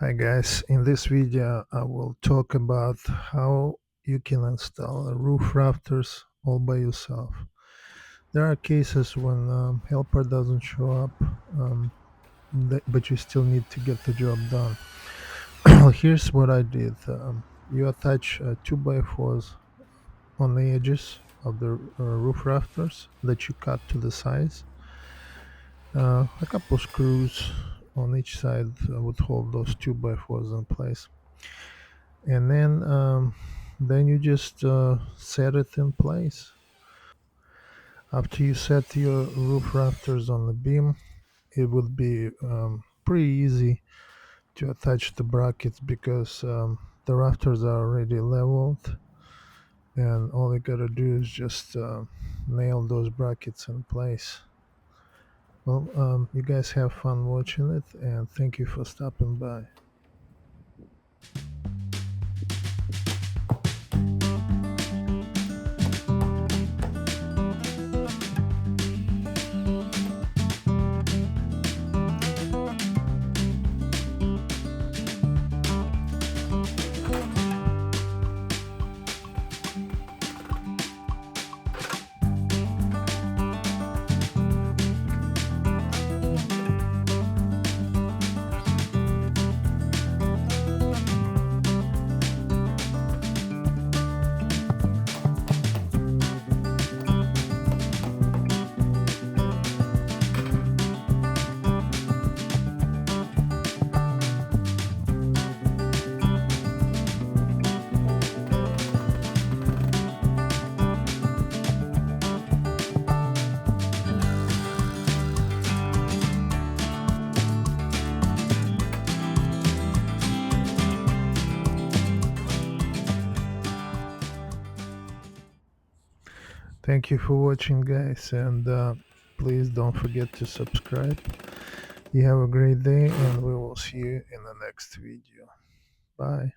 Hi guys, in this video I will talk about how you can install roof rafters all by yourself. There are cases when helper doesn't show up, but you still need to get the job done. Here's what I did. You attach 2x4s on the edges of the roof rafters that you cut to the size. A couple screws on each side would hold those 2x4s in place, and then you just set it in place. After you set your roof rafters on the beam, it would be pretty easy to attach the brackets because the rafters are already leveled, and all you gotta do is just nail those brackets in place. Well, you guys have fun watching it, and thank you for stopping by. Thank you for watching, guys, and please don't forget to subscribe. You have a great day, and we will see you in the next video. Bye.